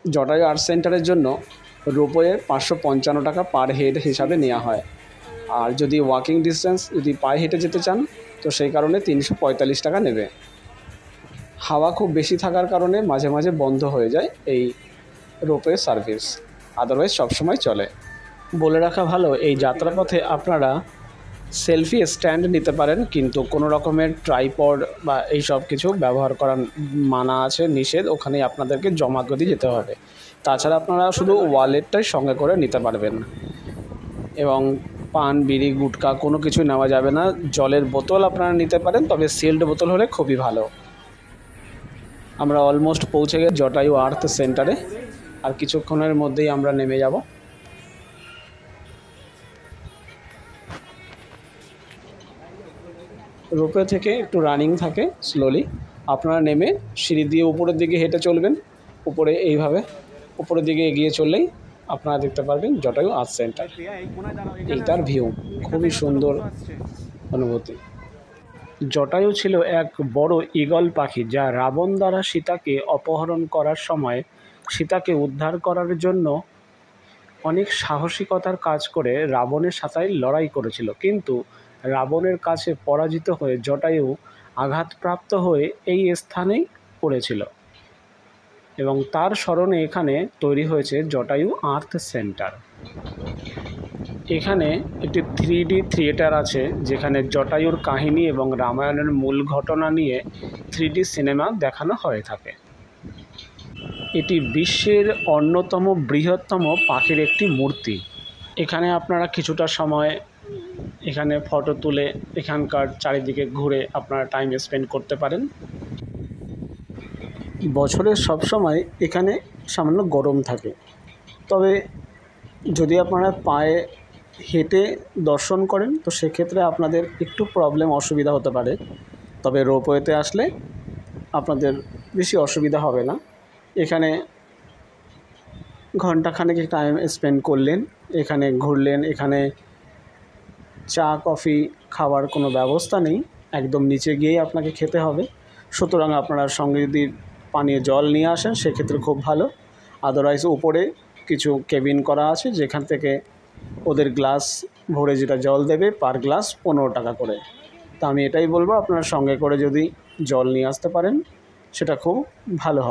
Jatayu art সেন্টারের জন্য ropeway 555 টাকা পার হেড হিসাবে নেওয়া হয়। আর যদি ওয়াকিং ডিস্টেন্স যদি পায়ে হেঁটে যেতে চান তো সেই কারণে 345 টাকা নেবে। হাওয়া খুব বেশি থাকার কারণে মাঝে মাঝে বন্ধ হয়ে যায় এই রোপওয়ে সার্ভিস, আদারওয়াইজ সবসময় চলে। বলে রাখা ভালো, এই যাত্রাপথে আপনারা সেলফি স্ট্যান্ড নিতে পারেন, কিন্তু কোনো রকমের ট্রাইপড বা এই সব কিছু ব্যবহার করা মানা আছে, নিষেধ। ওখানেই আপনাদেরকে জমা করে যেতে হবে। তাছাড়া আপনারা শুধু ওয়ালেটটাই সঙ্গে করে নিতে পারবেন। এবং পান, বিড়ি, গুটকা কোনো কিছু নেওয়া যাবে না। জলের বোতল আপনারা নিতে পারেন, তবে সিল্ড বোতল হলে খুবই ভালো। আমরা অলমোস্ট পৌঁছে গেছি জটায়ু আর্ট সেন্টারে, আর কিছুক্ষণের মধ্যেই আমরা নেমে যাব। রোপওয়ে থেকে একটু রানিং থাকে স্লোলি, আপনারা নেমে সিঁড়ি দিয়ে উপরের দিকে হেঁটে চলবেন। উপরে এইভাবে উপরের দিকে এগিয়ে চললেই আপনারা দেখতে পারবেন জটায়ু আর্ট সেন্টার। এইটার ভিউ খুবই সুন্দর অনুভূতি। জটায়ু ছিল এক বড় ঈগল পাখি, যা রাবণ দ্বারা সীতাকে অপহরণ করার সময় সীতাকে উদ্ধার করার জন্য অনেক সাহসিকতার কাজ করে রাবণের সাথে লড়াই করেছিল। কিন্তু রাবণের কাছে পরাজিত হয়ে জটায়ু আঘাতপ্রাপ্ত হয়ে এই স্থানেই পড়েছিল, এবং তার স্মরণে এখানে তৈরি হয়েছে জটায়ু আর্ট সেন্টার। এখানে একটি 3D থিয়েটার আছে, যেখানে জটায়ুর কাহিনী এবং রামায়ণের মূল ঘটনা নিয়ে 3D সিনেমা দেখানো হয়ে থাকে। এটি বিশ্বের অন্যতম বৃহত্তম পাখির একটি মূর্তি। এখানে আপনারা কিছুটা সময় এখানে ফটো তুলে এখানকার চারিদিকে ঘুরে আপনারা টাইম স্পেন্ড করতে পারেন। বছরের সব সময় এখানে সামান্য গরম থাকে, তবে যদি আপনারা পায়ে হেঁটে দর্শন করেন তো সেক্ষেত্রে আপনাদের একটু অসুবিধা হতে পারে। তবে রোপওয়েতে আসলে আপনাদের বেশি অসুবিধা হবে না। এখানে ঘন্টাখানেক টাইম স্পেন্ড করলেন, এখানে ঘুরলেন। এখানে চা কফি খাওয়ার কোনো ব্যবস্থা নেই, একদম নিচে গিয়েই আপনাকে খেতে হবে। সুতরাং আপনারা সঙ্গে যদি পানীয় জল নিয়ে আসেন সেক্ষেত্রে খুব ভালো। আদারওয়াইজ উপরে কিছু কেবিন করা আছে, যেখান থেকে ওদের গ্লাস ভরে যেটা জল দেবে পার গ্লাস 15 টাকা করে। তা আমি এটাই বলবো, আপনারা সঙ্গে করে যদি জল নিয়ে আসতে পারেন সেটা খুব ভালো হবে।